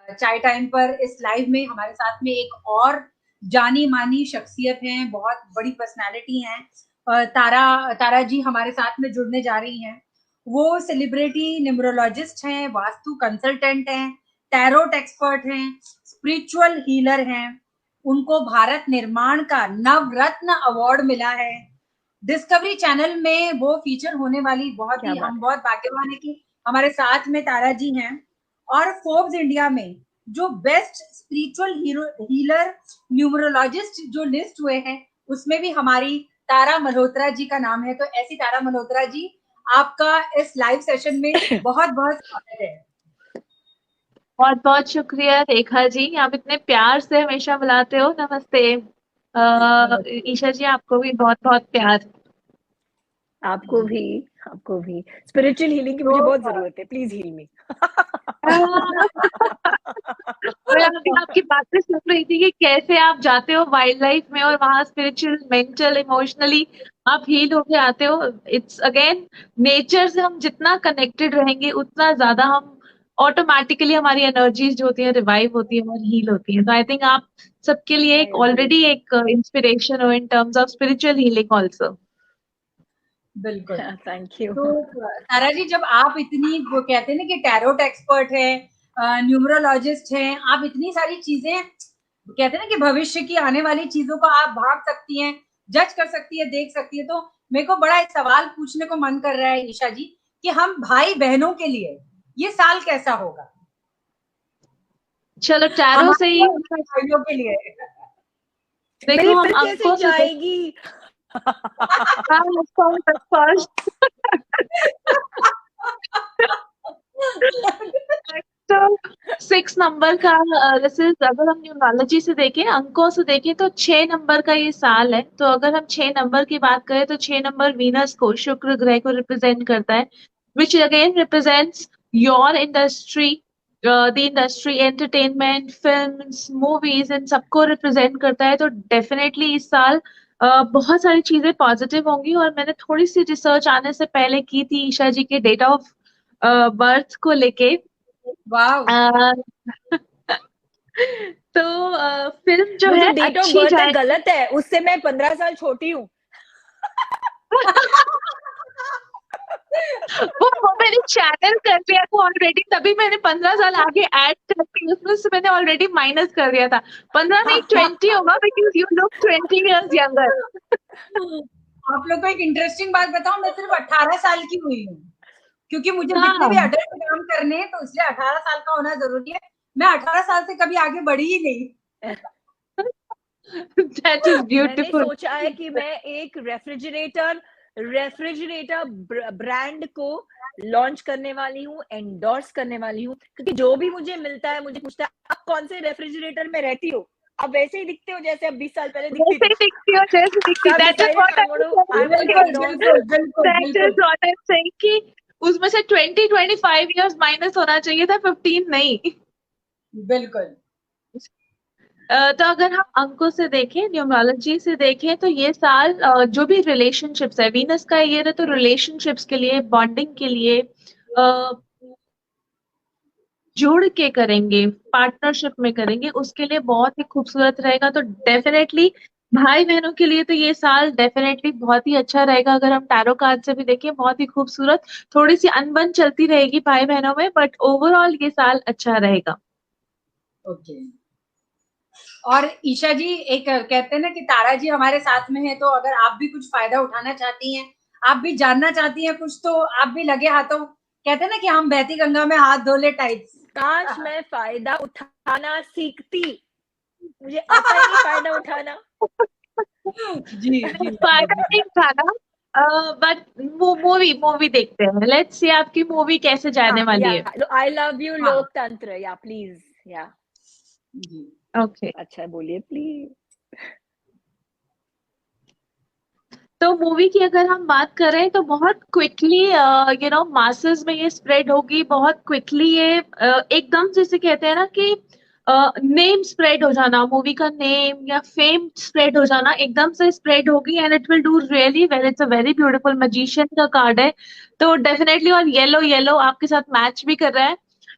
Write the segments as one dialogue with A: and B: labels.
A: चाय टाइम पर इस लाइव में हमारे साथ में एक और जानी मानी शख्सियत हैं, बहुत बड़ी पर्सनालिटी हैं। तारा जी हमारे साथ में जुड़ने जा रही हैं। वो सेलिब्रिटी न्यूमरोलॉजिस्ट हैं, वास्तु कंसल्टेंट हैं, टैरोट एक्सपर्ट हैं, स्पिरिचुअल हीलर हैं। उनको भारत निर्माण का नवरत्न अवार्ड मिला है। डिस्कवरी चैनल में वो फीचर होने वाली हम बहुत भाग्यवान है कि हमारे साथ में तारा जी हैं। और फोर्ब्स इंडिया में जो बेस्ट स्पिरिचुअल हीलर न्यूमरोलॉजिस्ट जो लिस्ट हुए हैं उसमें भी हमारी तारा मल्होत्रा जी का नाम है। तो ऐसी तारा मल्होत्रा जी, आपका इस लाइव सेशन में बहुत बहुत स्वागत है।
B: बहुत बहुत शुक्रिया रेखा जी, आप इतने प्यार से हमेशा बुलाते हो। नमस्ते। ईशा जी, आपको भी बहुत बहुत प्यार।
C: आपको भी स्पिरिचुअल हीलिंग की मुझे बहुत जरूरत है, प्लीज हील मी।
B: मैं अभी आपकी बातें सुन रही थी कि कैसे आप जाते हो वाइल्ड लाइफ में और वहां स्पिरिचुअल, मेंटल, इमोशनली आप हील होके आते हो। इट्स अगेन नेचर से हम जितना कनेक्टेड रहेंगे उतना ज्यादा हम ऑटोमेटिकली हमारी एनर्जीज जो होती है रिवाइव होती है और हील होती है। तो आई थिंक आप सबके लिए एक ऑलरेडी एक इंस्पिरेशन हो in terms of spiritual healing also.
A: बिल्कुल,
C: थैंक यू।
A: तो तारा जी, जब आप इतनी वो कहते हैं ना कि टैरोट एक्सपर्ट है, न्यूमरोलॉजिस्ट हैं, आप इतनी सारी चीजें कहते हैं ना कि भविष्य की आने वाली चीजों को आप भाप सकती हैं, जज कर सकती है, देख सकती है, तो मेरे को बड़ा एक सवाल पूछने को मन कर रहा है ईशा जी कि हम भाई बहनों के लिए ये साल कैसा होगा?
B: चलो टैरो से ही
A: भाइयों के लिए
B: देखो, हम अंकों से
C: जाएगी।
B: तो 6 नंबर का अगर हम न्यूमरोलॉजी से देखें, अंकों से देखें तो 6 नंबर का ये साल है। तो अगर हम 6 नंबर की बात करें तो 6 नंबर वीनस को, शुक्र ग्रह को रिप्रेजेंट करता है, which again represents your industry, the industry, entertainment, films, movies, इन सबको रिप्रेजेंट करता है। तो डेफिनेटली इस साल बहुत सारी चीजें पॉजिटिव होंगी। और मैंने थोड़ी सी रिसर्च आने से पहले की थी ईशा जी के डेट ऑफ बर्थ को लेके। तो फिल्म जो है
C: डेट ऑफ
B: अच्छी
C: बर्थ गलत है, उससे मैं 15 साल छोटी हूँ।
B: वो मैंने चैनल कर लिया था ऑलरेडी, तभी मैंने 15 साल आगे ऐड करके उसमें से मैंने ऑलरेडी माइनस कर दिया था। 15 नहीं 20 होगा, because you look 20 years younger.
A: आप लोग को एक इंटरेस्टिंग बात बताऊं, मैं सिर्फ 18 साल की हुई हूँ, क्योंकि मुझे जितने भी अडल्ट काम करने हैं तो इसलिए 18 साल का होना जरूरी है। मैं 18 साल से कभी आगे बढ़ी ही नहीं।
B: That is beautiful.
C: मैंने सोचा है कि मैं एक रेफ्रिजरेटर ब्रांड को लॉन्च करने वाली हूँ, एंडोर्स करने वाली हूँ, क्योंकि जो भी मुझे मिलता है मुझे पूछता है आप कौन से रेफ्रिजरेटर में रहती हो? आप वैसे ही दिखते हो जैसे आप 20 साल पहले दिखती
B: थी। उसमें से 20-25 इयर्स माइनस होना चाहिए था, 15 नहीं।
A: बिल्कुल।
B: तो अगर हम अंकों से देखें, न्यूमरोलॉजी से देखें, तो ये साल जो भी रिलेशनशिप्स है, वीनस का ईयर है, तो रिलेशनशिप्स के लिए, बॉन्डिंग के लिए जुड़ के करेंगे, पार्टनरशिप में करेंगे, उसके लिए बहुत ही खूबसूरत रहेगा। तो डेफिनेटली भाई बहनों के लिए तो ये साल डेफिनेटली बहुत ही अच्छा रहेगा। अगर हम टैरो कार्ड से भी देखें, बहुत ही खूबसूरत, थोड़ी सी अनबन चलती रहेगी भाई बहनों में, बट ओवरऑल ये साल अच्छा रहेगा।
A: ओके। और ईशा जी, एक कहते हैं ना कि तारा जी हमारे साथ में है, तो अगर आप भी कुछ फायदा उठाना चाहती हैं, आप भी जानना चाहती हैं कुछ, तो आप भी लगे हाथों, कहते हैं ना कि हम बहती गंगा में हाथ धो ले टाइप्स।
C: काश मैं फायदा उठाना सीखती, मुझे आता ही नहीं फायदा उठाना।
A: जी
B: फायदा नहीं उठाना, बट मूवी देखते हैं। लेट्स सी आपकी मूवी कैसे जाने वाली है।
C: आई लव यू लोकतंत्र, या प्लीज, या
B: ओके,
C: अच्छा बोलिए प्लीज।
B: तो मूवी की अगर हम बात करें तो बहुत क्विकली मासेस में ये स्प्रेड होगी, बहुत क्विकली ये एकदम जैसे कहते हैं ना कि नेम स्प्रेड हो जाना, मूवी का नेम या फेम स्प्रेड हो जाना, एकदम से स्प्रेड होगी and it will do really well. It's a very beautiful, magician का कार्ड है तो डेफिनेटली, और येलो आपके साथ मैच भी कर रहा है।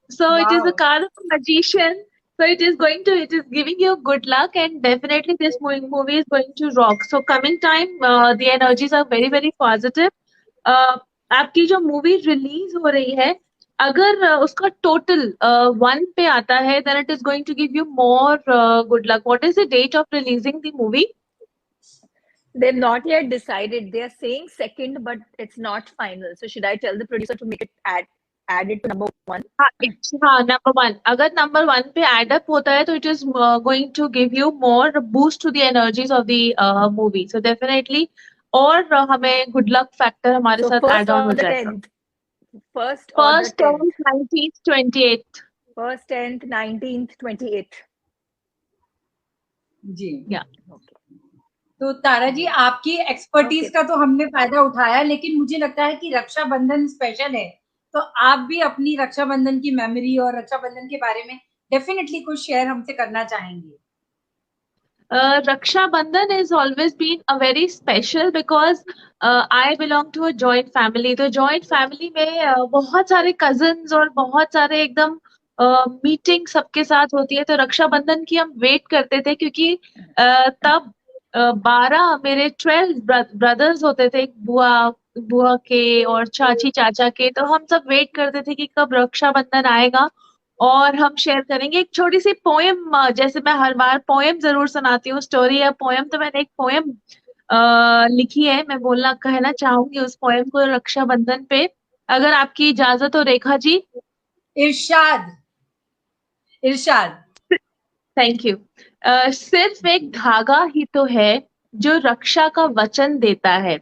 B: So it is a
A: वाह,
B: card of a magician. So it is giving you good luck, and definitely this movie is going to rock. So coming time, the energies are very very positive. आपकी जो movie release हो रही है, अगर उसका total 1 पे आता है, then it is going to give you more good luck. What is the date of releasing the movie?
C: They've not yet decided. They are saying second, but it's not final. So should I tell the producer to make it add it to number 1?
B: हाँ, number 1 अगर number 1 पे add up होता है तो it is going to give you more boost to the energies of the movie, so definitely और हमें good luck factor हमारे
C: So
B: साथ
C: first
B: ऐड ऑन
C: or
B: हो
C: the
B: जाएगा.
C: 10th? First or the
B: first
C: 10th?
B: 19th 28th.
C: First, 10th, 19th, 28th.
A: जी.
B: या
C: Okay.
A: तो तारा जी, आपकी एक्सपर्टीज
C: Okay.
A: का तो हमने फायदा उठाया, लेकिन मुझे लगता है कि रक्षाबंधन स्पेशल है, तो आप भी अपनी रक्षाबंधन की मेमोरी और रक्षाबंधन के बारे में डेफिनेटली कुछ शेयर हमसे करना चाहेंगे.
B: Raksha Bandhan has always been a very special because I belong to a joint family. तो joint family में बहुत सारे cousins और बहुत सारे एकदम मीटिंग सबके साथ होती है. तो रक्षाबंधन की हम वेट करते थे क्योंकि तब 12 मेरे 12 ब्रदर्स होते थे, बुआ बुआ के और चाची चाचा के. तो हम सब वेट करते थे कि कब रक्षाबंधन आएगा और हम शेयर करेंगे. एक छोटी सी पोएम, जैसे मैं हर बार पोएम जरूर सुनाती हूँ, स्टोरी या पोएम, तो मैंने एक पोएम लिखी है, मैं बोलना कहना चाहूंगी उस पोएम को रक्षाबंधन पे, अगर आपकी इजाजत हो रेखा जी.
A: इरशाद, इरशाद.
B: Thank you. सिर्फ एक धागा ही तो है जो रक्षा का वचन देता है.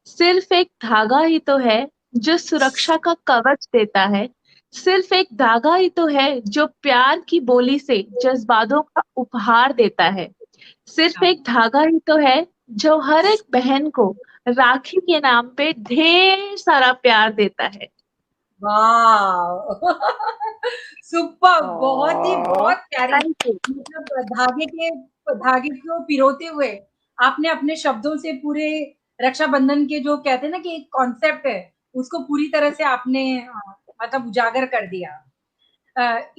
B: सिर्फ एक धागा ही तो है जो सुरक्षा का कवच देता है. सिर्फ एक धागा ही तो है जो प्यार की बोली से जज्बातों का उपहार देता है. सिर्फ एक धागा ही तो है जो हर एक बहन को राखी के नाम पे ढेर सारा प्यार देता है.
A: वाह. सुपर, बहुत प्यारी.
B: Thank you.
A: मतलब धागे को पिरोते हुए आपने अपने शब्दों से पूरे रक्षाबंधन के जो कहते हैं ना कि एक कॉन्सेप्ट है, उसको पूरी तरह से आपने मतलब उजागर कर दिया.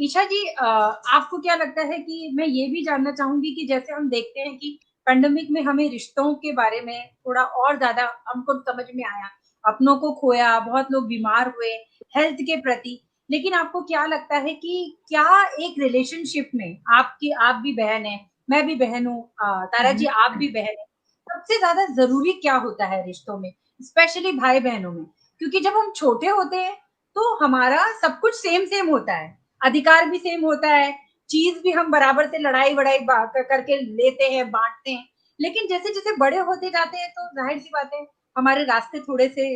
A: ईशा जी, आपको क्या लगता है कि मैं ये भी जानना चाहूंगी कि जैसे हम देखते हैं कि पैंडेमिक में हमें रिश्तों के बारे में थोड़ा और ज्यादा हमको समझ में आया, अपनों को खोया, बहुत लोग बीमार हुए हेल्थ के प्रति. लेकिन आपको क्या लगता है कि क्या एक रिलेशनशिप में आप भी बहन है, मैं भी बहन हूँ, तारा जी आप भी बहन है, सबसे ज्यादा जरूरी क्या होता है रिश्तों में, स्पेशली भाई बहनों में? क्योंकि जब हम छोटे होते हैं तो हमारा सब कुछ सेम सेम होता है, अधिकार भी सेम होता है, चीज भी हम बराबर से लड़ाई वड़ाई करके लेते हैं, बांटते हैं. लेकिन जैसे जैसे बड़े होते जाते हैं तो जाहिर सी बात है हमारे रास्ते थोड़े से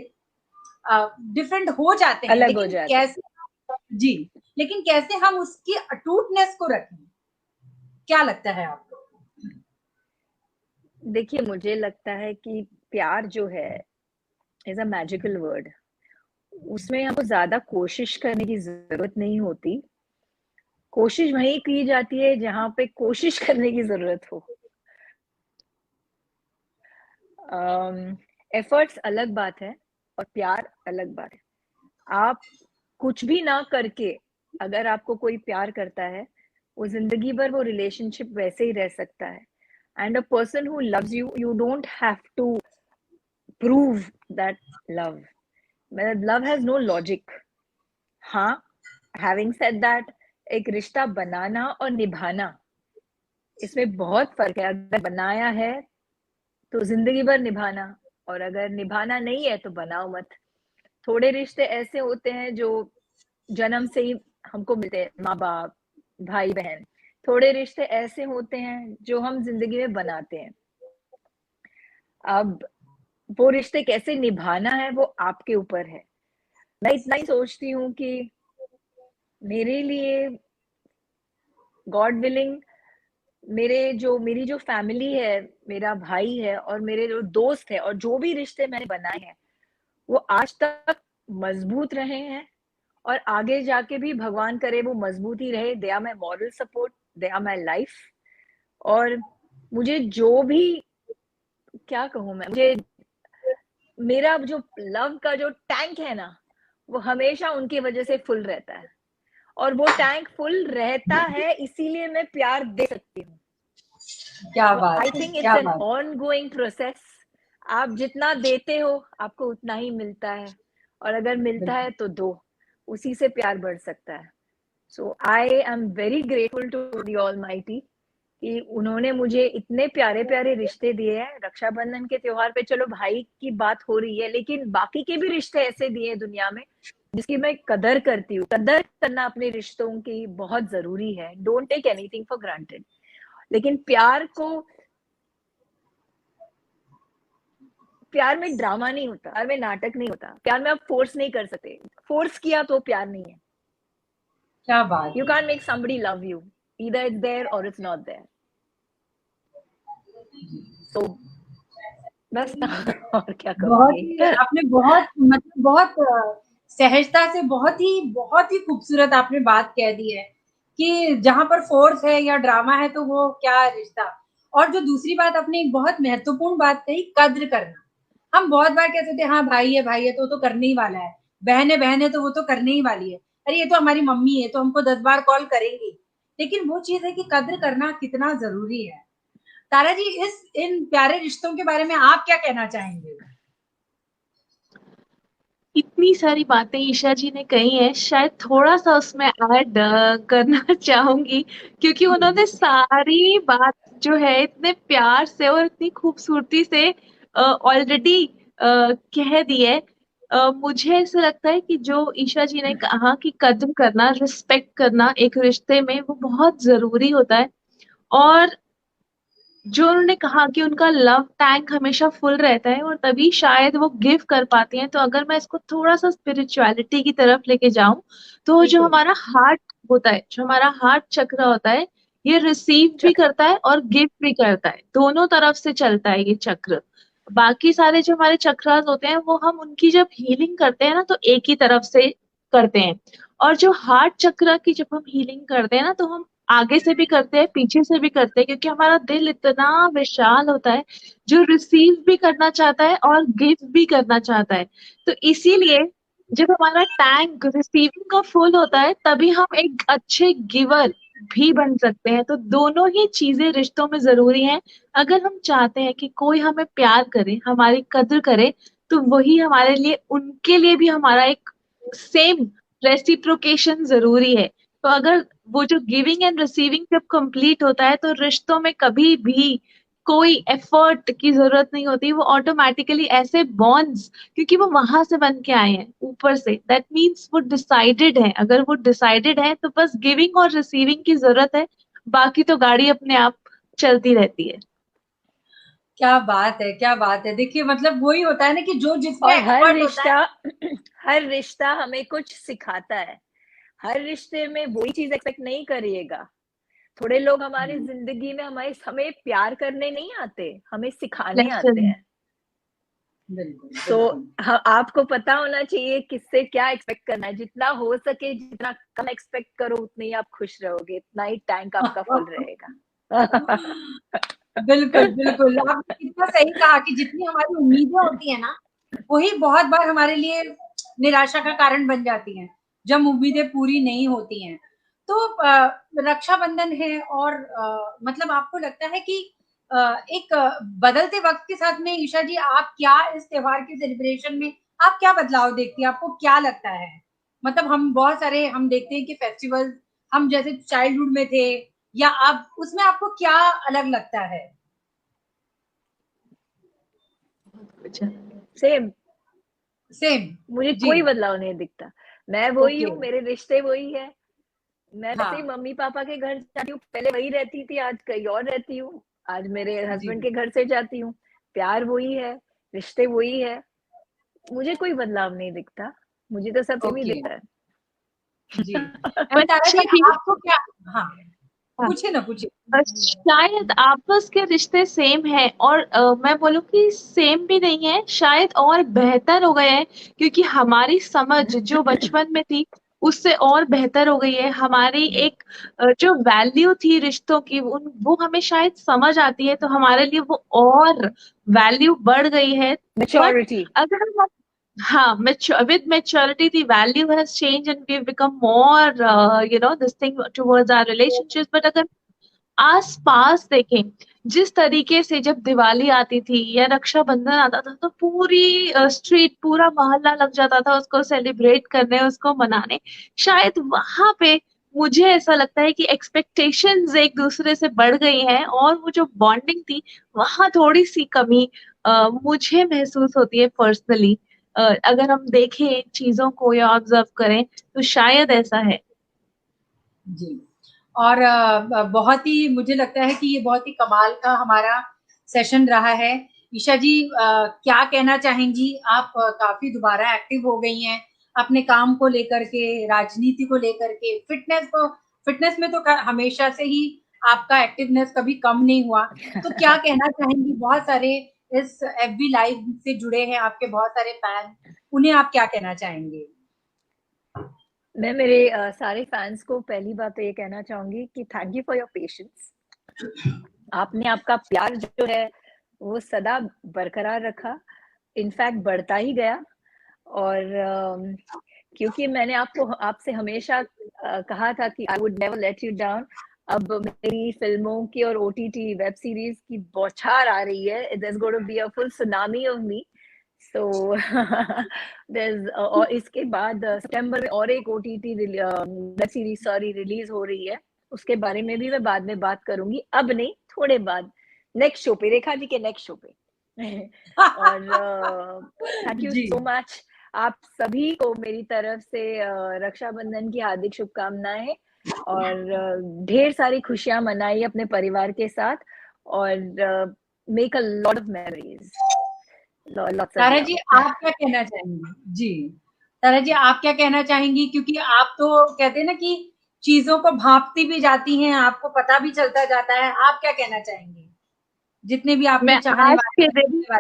A: डिफरेंट हो जाते हैं.
C: अलग हो
A: लेकिन
C: जाते
A: कैसे, जी, लेकिन कैसे हम उसकी अटूटनेस को रखें, क्या लगता है आपको?
C: देखिए, मुझे लगता है कि प्यार जो है इज अ मैजिकल वर्ड. उसमें हमको ज्यादा कोशिश करने की जरूरत नहीं होती. कोशिश वहीं की जाती है जहां पे कोशिश करने की जरूरत हो. एफर्ट्स अलग बात है और प्यार अलग बात है. आप कुछ भी ना करके अगर आपको कोई प्यार करता है, वो जिंदगी भर वो रिलेशनशिप वैसे ही रह सकता है. And a person who loves you, you don't have to prove that love. Love has no logic. हाँ, हैविंग सेड दैट, एक रिश्ता बनाना और निभाना, इसमें बहुत फर्क है. अगर बनाया है तो जिंदगी भर निभाना, और अगर निभाना नहीं है तो बनाओ मत. थोड़े रिश्ते ऐसे होते हैं जो जन्म से ही हमको मिलते हैं, माँ बाप, भाई बहन. थोड़े रिश्ते ऐसे होते हैं जो हम जिंदगी में बनाते हैं. अब वो रिश्ते कैसे निभाना है वो आपके ऊपर है. मैं इतना ही सोचती हूँ कि मेरे लिए, गॉड विलिंग, मेरी जो फैमिली है, मेरा भाई है और मेरे जो दोस्त है और जो भी रिश्ते मैंने बनाए हैं, वो आज तक मजबूत रहे हैं और आगे जाके भी भगवान करे वो मजबूत ही रहे. They are my moral support, they are my life. और मुझे जो भी, क्या कहूँ मैं, मुझे मेरा जो लव का जो टैंक है ना, वो हमेशा उनकी वजह से फुल रहता है. और वो टैंक फुल रहता है, इसीलिए मैं प्यार दे सकती हूँ।
A: क्या बात
C: आई
A: है,
C: थिंक
A: क्या
C: इट्स एन
A: बात।
C: Ongoing process. आप जितना देते हो आपको उतना ही मिलता है, और अगर मिलता है तो दो, उसी से प्यार बढ़ सकता है। So I am very grateful to the almighty कि उन्होंने मुझे इतने प्यारे प्यारे रिश्ते दिए हैं। रक्षाबंधन के त्योहार पे चलो भाई की बात हो रही है, लेकिन बाकी के भी रिश्ते ऐसे दिए हैं दुनिया में जिसकी मैं कदर करती हूँ। कदर करना अपने रिश्तों की बहुत जरूरी है। Don't take anything for granted. लेकिन प्यार में ड्रामा नहीं होता, प्यार में नाटक नहीं होता, प्यार में आप फोर्स नहीं कर सकते। फोर्स किया तो प्यार नहीं है।
A: क्या बात
C: यू
A: है।
C: Can make somebody love you, either it's there or it's not there. So बस और क्या
A: बहुत
C: कहोगे।
A: ही आपने बहुत मतलब बहुत सहजता से बहुत ही खूबसूरत आपने बात कह दी है कि जहां पर फोर्स है या ड्रामा है तो वो क्या रिश्ता। और जो दूसरी बात आपने एक बहुत महत्वपूर्ण बात कही, कद्र करना। हम बहुत बार कहते थे हाँ भाई है तो करने ही वाला है, बहन है तो वो तो करने ही वाली है, अरे ये तो हमारी मम्मी है तो हमको 10 बार कॉल करेंगी। लेकिन वो चीज है कि कद्र करना कितना जरूरी है। तारा जी, इन प्यारे रिश्तों के बारे में आप क्या कहना चाहेंगे?
B: इतनी सारी बातें ईशा जी ने कही हैं, शायद थोड़ा सा उसमें ऐड करना चाहूंगी, क्योंकि उन्होंने सारी बात जो है इतने प्यार से और इतनी खूबसूरती से ऑलरेडी कह दी है। मुझे ऐसा लगता है कि जो ईशा जी ने कहा कि कद्र करना, रिस्पेक्ट करना एक रिश्ते में, वो बहुत जरूरी होता है। और जो उन्होंने कहा कि उनका लव टैंक हमेशा फुल रहता है और तभी शायद वो गिव कर पाती हैं, तो अगर मैं इसको थोड़ा सा स्पिरिचुअलिटी की तरफ लेके जाऊं, तो जो
A: बिल्कुल।
B: हमारा हार्ट होता है, जो हमारा हार्ट चक्र होता है, ये रिसीव भी
C: चक्र।
B: करता है और गिव भी करता है, दोनों तरफ से चलता है ये चक्र। बाकी सारे जो हमारे चक्रास होते हैं वो हम उनकी जब हीलिंग करते हैं ना, तो एक ही तरफ से करते हैं। और जो हार्ट चक्र की जब हम हीलिंग करते हैं ना, तो हम आगे से भी करते हैं, पीछे से भी करते हैं, क्योंकि हमारा दिल इतना विशाल होता है जो रिसीव भी करना चाहता है और गिव भी करना चाहता है। तो इसीलिए जब हमारा टैंक रिसीविंग का फुल होता है, तभी हम एक अच्छे गिवर भी बन सकते हैं। तो दोनों ही चीजें रिश्तों में जरूरी हैं। अगर हम चाहते हैं कि कोई हमें प्यार करे, हमारी कद्र करे, तो वही हमारे लिए, उनके लिए भी हमारा एक सेम रेसिप्रोकेशन जरूरी है। तो अगर वो जो गिविंग एंड रिसीविंग जब कंप्लीट होता है, तो रिश्तों में कभी भी कोई एफर्ट की जरूरत नहीं होती, वो ऑटोमेटिकली ऐसे बॉन्ड्स, क्योंकि वो वहां से बन के आए हैं ऊपर से, दैट मीन्स वो डिसाइडेड है। अगर वो डिसाइडेड है तो बस गिविंग और रिसीविंग की जरूरत है, बाकी तो गाड़ी अपने आप चलती रहती है।
A: क्या बात है, क्या बात है। देखिए मतलब वही होता है ना कि जो जिसमें
C: और हर
A: एक्सपर्ट होता है।
C: रिश्ता हर रिश्ता हमें कुछ सिखाता है। हर रिश्ते में वही चीज एक्सपेक्ट नहीं करिएगा। थोड़े लोग हमारी जिंदगी में हमें प्यार करने नहीं आते, हमें सिखाने आते
B: लेसन।
C: हैं।
A: बिल्कुल
C: तो
A: बिल्कुल।
C: आपको पता होना चाहिए किससे क्या एक्सपेक्ट करना है। जितना हो सके, जितना कम एक्सपेक्ट करो, उतने ही आप खुश रहोगे, इतना ही टैंक आपका फुल रहेगा।
A: बिल्कुल बिल्कुल, आपने कितना सही कहा कि जितनी हमारी उम्मीदें होती है ना, वही बहुत बार हमारे लिए निराशा का कारण बन जाती हैं जब उम्मीदें पूरी नहीं होती हैं। तो रक्षाबंधन है और मतलब आपको लगता है कि एक बदलते वक्त के साथ में ईशा जी, आप क्या इस त्योहार के सेलिब्रेशन में आप क्या बदलाव देखती हैं? आपको क्या लगता है? मतलब हम बहुत सारे हम देखते हैं कि फेस्टिवल हम जैसे चाइल्डहुड में थे, या अब उसमें आपको क्या अलग लगता है?
B: अच्छा।
C: सेम।
A: सेम।
C: मुझे
A: जी।
C: कोई बदलाव नहीं दिखता। मैं वही
A: ओके।
C: हूँ, मेरे रिश्ते वही है। मैं वैसे ही
A: हाँ।
C: मम्मी पापा के घर जाती हूँ, पहले वही रहती थी, आज कहीं और रहती हूँ। आज मेरे
A: जी।
C: हस्बैंड के घर से जाती हूँ। प्यार वही है, रिश्ते वही है। मुझे कोई बदलाव नहीं दिखता, मुझे तो सब सेम ही
A: ओके।
C: दिखता है।
A: जी। एंड तारा
B: बच्चा
A: जी,
B: भी।
A: आपको क्या? हाँ, पूछिए ना, पूछिए।
B: शायद आपस के रिश्ते सेम है, और मैं बोलूँ कि सेम भी नहीं है, शायद और बेहतर हो गए हैं, क्योंकि हमारी समझ जो बचपन में थी उससे और बेहतर हो गई है। हमारी एक जो वैल्यू थी रिश्तों की, वो हमें शायद समझ आती है, तो हमारे लिए वो और वैल्यू बढ़ गई है। But
C: maturity.
B: अगर हम हाँ, with maturity the value has changed and we've become more this thing towards our relationships. But अगर आस पास देखें, जिस तरीके से जब दिवाली आती थी या रक्षाबंधन आता था तो पूरी स्ट्रीट, पूरा मोहल्ला लग जाता था उसको सेलिब्रेट करने, उसको मनाने। शायद वहां पे मुझे ऐसा लगता है कि एक्सपेक्टेशंस एक दूसरे से बढ़ गई हैं और वो जो बॉन्डिंग थी वहां थोड़ी सी कमी मुझे महसूस होती है पर्सनली। अगर हम देखें इन चीजों को या ऑब्जर्व करें तो शायद ऐसा है।
A: जी। और बहुत ही मुझे लगता है कि ये बहुत ही कमाल का हमारा सेशन रहा है। ईशा जी क्या कहना चाहेंगी? आप काफी दोबारा एक्टिव हो गई हैं अपने काम को लेकर के, राजनीति को लेकर के, फिटनेस में तो हमेशा से ही आपका एक्टिवनेस कभी कम नहीं हुआ। तो क्या कहना चाहेंगी? बहुत सारे इस एफबी लाइव से जुड़े हैं आपके बहुत सारे फैन, उन्हें आप क्या कहना चाहेंगे?
C: मैं मेरे सारे फैंस को पहली बात तो ये कहना चाहूंगी कि thank you for your patience. आपने आपका प्यार जो है वो सदा बरकरार रखा, इनफैक्ट बढ़ता ही गया। और क्योंकि मैंने आपसे हमेशा कहा था कि I would never let you down, अब मेरी फिल्मों की और ओटीटी वेब सीरीज की बौछार आ रही है। there's going to be a full tsunami of me. So there's और इसके बाद सितंबर में और एक ओटीटी वेब सीरीज रिलीज हो रही है, उसके बारे में भी मैं बाद में बात करूंगी। अब नहीं, थोड़े बाद नेक्स्ट शो पे, रेखा जी के नेक्स्ट शो पे। और थैंक यू सो मच आप सभी को मेरी तरफ से रक्षाबंधन की हार्दिक शुभकामनाएं, और ढेर सारी खुशियां मनाइए अपने परिवार के साथ, और make a lot of memories.
A: Tara ji आप क्या कहना चाहेंगी? जी तारा जी आप क्या कहना चाहेंगी? क्योंकि आप तो कहते हैं ना कि चीजों को भांपती भी जाती हैं, आपको पता भी चलता जाता है। आप क्या कहना चाहेंगी? जितने भी आपने चाहने वाले,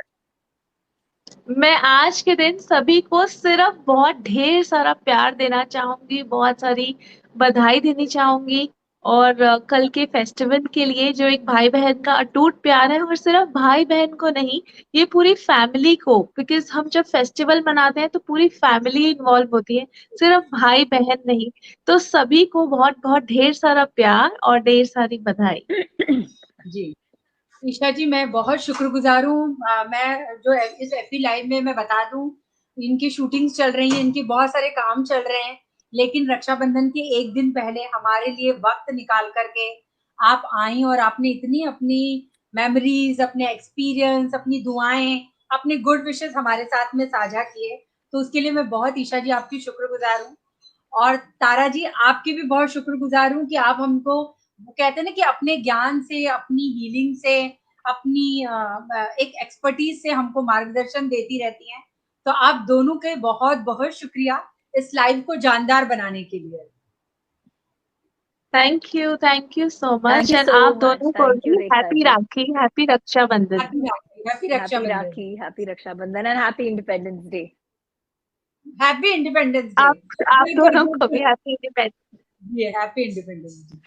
B: मैं आज के दिन सभी को सिर्फ बहुत ढेर सारा प्यार देना चाहूंगी, बहुत सारी बधाई देनी चाहूंगी। और कल के फेस्टिवल के लिए जो एक भाई बहन का अटूट प्यार है, और सिर्फ भाई बहन को नहीं, ये पूरी फैमिली को, बिकॉज हम जब फेस्टिवल मनाते हैं तो पूरी फैमिली इन्वॉल्व होती है, सिर्फ भाई बहन नहीं। तो सभी को बहुत बहुत ढेर सारा प्यार और ढेर सारी बधाई।
A: जी ईशा जी मैं बहुत शुक्रगुजार हूँ। मैं जो इस एफबी लाइव में मैं बता दूं, इनकी शूटिंग्स चल रही हैं, इनके बहुत सारे काम चल रहे हैं, लेकिन रक्षाबंधन के एक दिन पहले हमारे लिए वक्त निकाल करके आप आई और आपने इतनी अपनी मेमोरीज, अपने एक्सपीरियंस, अपनी दुआएं, अपने गुड विशेस हमारे साथ में साझा किए। तो उसके लिए मैं बहुत ईशा जी आपकी शुक्रगुजार हूँ। और तारा जी आपकी भी बहुत शुक्रगुजार हूँ कि आप हमको, वो कहते हैं ना कि अपने ज्ञान से, अपनी हीलिंग से, अपनी एक एक्सपर्टीज से हमको मार्गदर्शन देती रहती हैं। तो आप दोनों के बहुत बहुत शुक्रिया इस लाइव को जानदार बनाने के लिए।
B: Thank you so much. And आप दोनों को भी happy Rakhi, happy Rakshabandhan.
C: Happy Rakshabandhan and happy Independence Day.
A: Happy Independence Day
B: आप दोनों को भी happy Independence
A: Day. Happy Independence day.